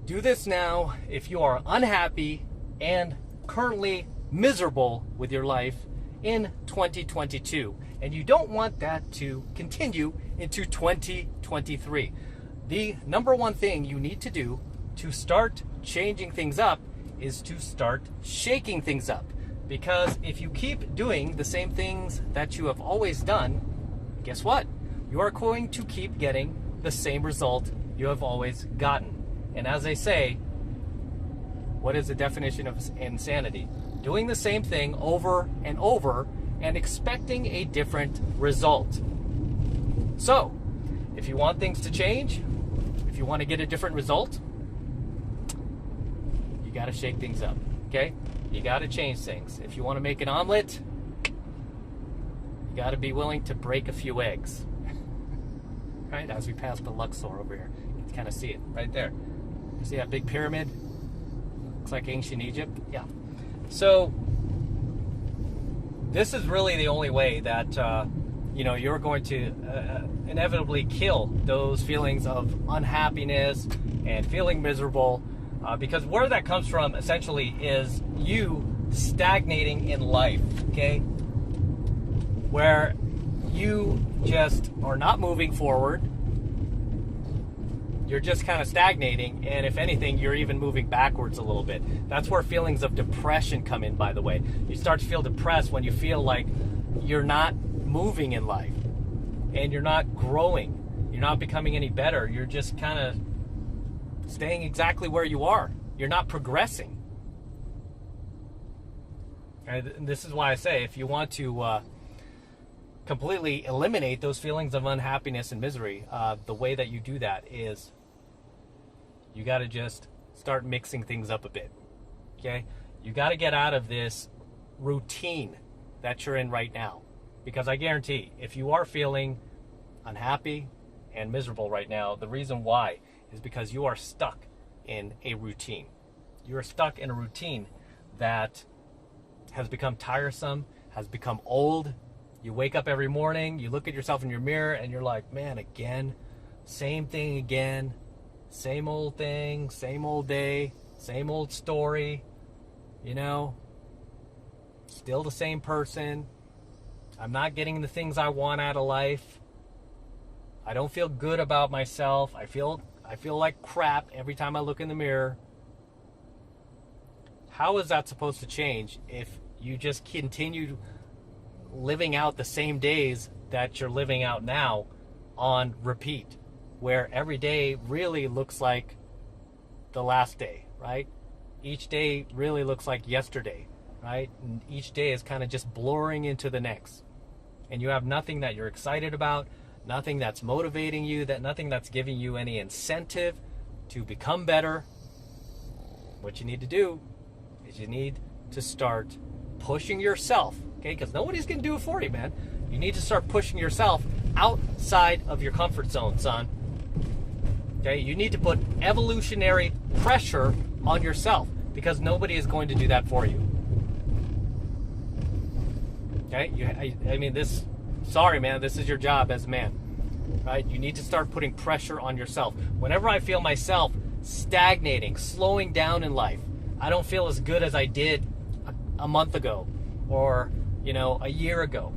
Do this now if you are unhappy and currently miserable with your life in 2022, and you don't want that to continue into 2023. The number one thing you need to do to start changing things up is to start shaking things up. Because if you keep doing the same things that you have always done, guess what? You are going to keep getting the same result you have always gotten. And as they say, what is the definition of insanity? Doing the same thing over and over and expecting a different result. So, if you want things to change, if you want to get a different result, you got to shake things up, okay? You got to change things. If you want to make an omelet, you got to be willing to break a few eggs. Right? As we pass the Luxor over here, you can kind of see it right there. See that big pyramid? Looks like ancient Egypt. Yeah. So this is really the only way that you're going to inevitably kill those feelings of unhappiness and feeling miserable, because where that comes from essentially is you stagnating in life. Okay, where you just are not moving forward. You're just kind of stagnating, and if anything, you're even moving backwards a little bit. That's where feelings of depression come in, by the way. You start to feel depressed when you feel like you're not moving in life, and you're not growing. You're not becoming any better. You're just kind of staying exactly where you are. You're not progressing. And this is why I say, if you want to completely eliminate those feelings of unhappiness and misery, the way that you do that is you got to just start mixing things up a bit. Okay? You got to get out of this routine that you're in right now, because I guarantee if you are feeling unhappy and miserable right now, the reason why is because you are stuck in a routine. You are stuck in a routine that has become tiresome, has become old. You wake up every morning, you look at yourself in your mirror, and you're like, man, again, same thing again, same old thing, same old day, same old story, still the same person. I'm not getting the things I want out of life. I don't feel good about myself. I feel like crap every time I look in the mirror. How is that supposed to change if you just continue living out the same days that you're living out now on repeat, where every day really looks like the last day, right? Each day really looks like yesterday, right? And each day is kind of just blurring into the next. And you have nothing that you're excited about, nothing that's motivating you, nothing that's giving you any incentive to become better. What you need to do is you need to start pushing yourself, okay? Because nobody's going to do it for you, man. You need to start pushing yourself outside of your comfort zone, son. Okay? You need to put evolutionary pressure on yourself, because nobody is going to do that for you. Okay? Sorry, man, this is your job as a man, right? You need to start putting pressure on yourself. Whenever I feel myself stagnating, slowing down in life, I don't feel as good as I did a month ago or, a year ago.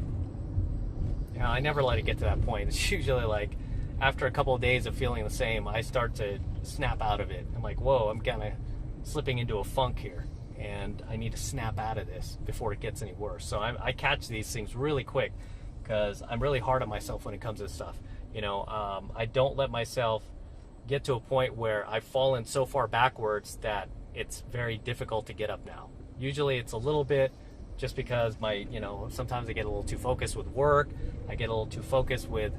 I never let it get to that point. It's usually like after a couple of days of feeling the same, I start to snap out of it. I'm like, whoa, I'm kind of slipping into a funk here, and I need to snap out of this before it gets any worse. So I catch these things really quick, because I'm really hard on myself when it comes to this stuff. I don't let myself get to a point where I've fallen so far backwards that it's very difficult to get up now. Usually it's a little bit just because sometimes I get a little too focused with work. I get a little too focused with,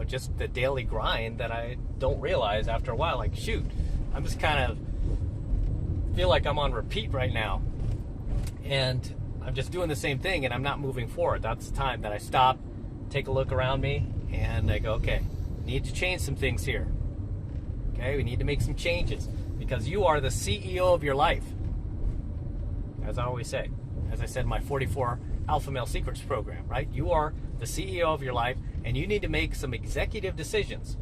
just the daily grind that I don't realize after a while. Like, shoot, I'm just kind of feel like I'm on repeat right now. And I'm just doing the same thing and I'm not moving forward. That's the time that I stop, take a look around me, and I go, okay, need to change some things here. Okay, we need to make some changes, because you are the CEO of your life. As I always say, as I said in my 44 Alpha Male Secrets program, right? You are the CEO of your life, and you need to make some executive decisions.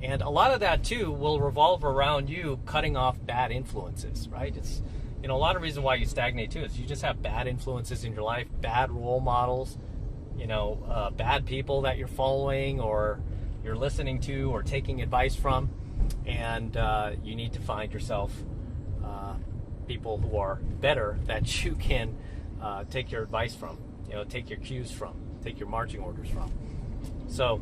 And a lot of that too will revolve around you cutting off bad influences, right? It's, you know, a lot of reason why you stagnate too is you just have bad influences in your life, bad role models, you know, bad people that you're following or you're listening to or taking advice from, and you need to find yourself people who are better that you can take your advice from, you know, take your cues from, take your marching orders from. So,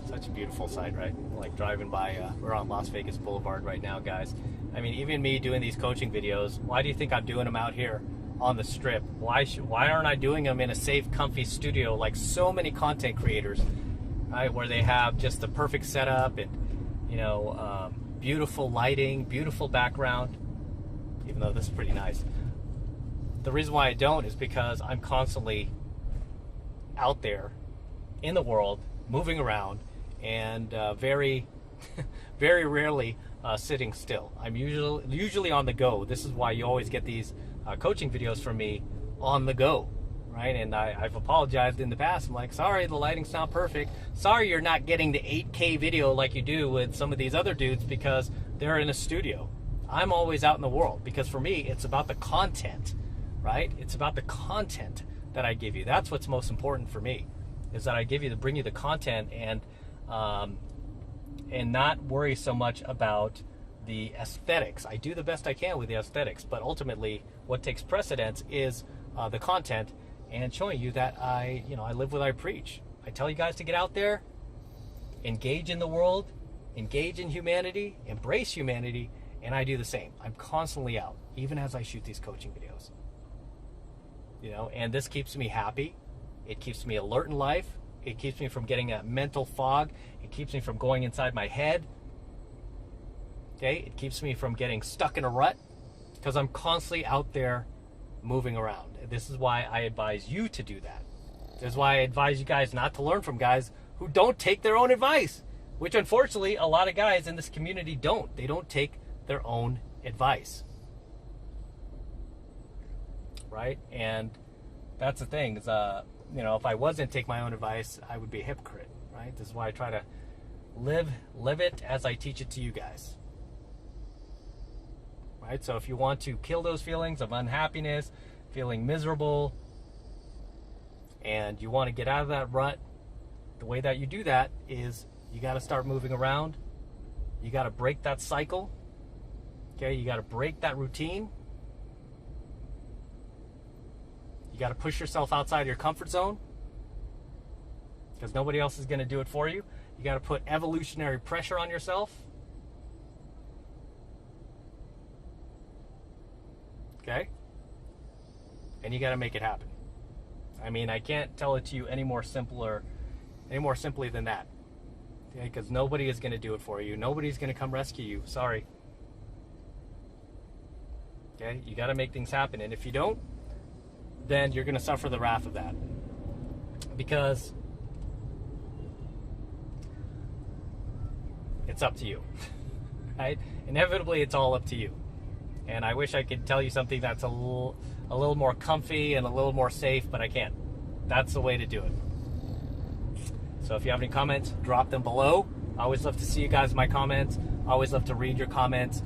such a beautiful sight, right? Like driving by, we're on Las Vegas Boulevard right now, guys. I mean, even me doing these coaching videos, why do you think I'm doing them out here on the strip? Why aren't I doing them in a safe, comfy studio like so many content creators, right? Where they have just the perfect setup and, you know, beautiful lighting, beautiful background, even though this is pretty nice. The reason why I don't is because I'm constantly out there in the world, moving around, and very, very rarely sitting still. I'm usually on the go. This is why you always get these coaching videos from me on the go, right? And I've apologized in the past. I'm like, sorry, the lighting's not perfect. Sorry you're not getting the 8K video like you do with some of these other dudes because they're in a studio. I'm always out in the world because for me, it's about the content, right? It's about the content that I give you. That's what's most important for me, is that I bring you the content and not worry so much about the aesthetics. I do the best I can with the aesthetics, but ultimately what takes precedence is the content and showing you that I live what I preach. I tell you guys to get out there, engage in the world, engage in humanity, embrace humanity, and I do the same. I'm constantly out, even as I shoot these coaching videos. You know, and this keeps me happy. It keeps me alert in life. It keeps me from getting a mental fog. It keeps me from going inside my head. Okay, it keeps me from getting stuck in a rut because I'm constantly out there moving around. This is why I advise you to do that. This is why I advise you guys not to learn from guys who don't take their own advice, which unfortunately a lot of guys in this community don't. They don't take their own advice. Right? And that's the thing is, you know, if I wasn't take my own advice, I would be a hypocrite, right? This is why I try to live it as I teach it to you guys. Right? So if you want to kill those feelings of unhappiness, feeling miserable, and you want to get out of that rut, the way that you do that is you got to start moving around. You got to break that cycle. Okay? You got to break that routine. You got to push yourself outside of your comfort zone because nobody else is going to do it for you. You got to put evolutionary pressure on yourself. Okay? And you got to make it happen. I mean, I can't tell it to you any more simply than that. Okay? Because nobody is going to do it for you. Nobody's going to come rescue you. Sorry. Okay? You got to make things happen. And if you don't, then you're going to suffer the wrath of that. Because it's up to you. Right? Inevitably, it's all up to you. And I wish I could tell you something that's a little more comfy and a little more safe, but I can't. That's the way to do it. So if you have any comments, drop them below. I always love to see you guys in my comments. I always love to read your comments.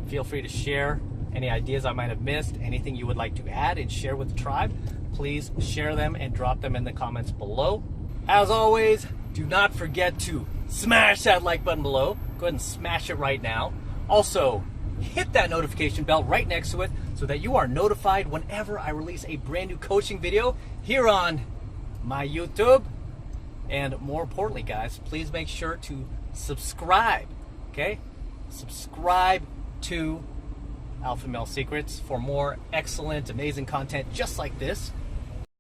Feel free to share any ideas I might have missed, anything you would like to add and share with the tribe. Please share them and drop them in the comments below. As always, do not forget to smash that like button below. Go ahead and smash it right now. Also, hit that notification bell right next to it so that you are notified whenever I release a brand new coaching video here on my YouTube. And more importantly, guys, please make sure to subscribe, okay? Subscribe to Alpha Male Secrets for more excellent, amazing content just like this.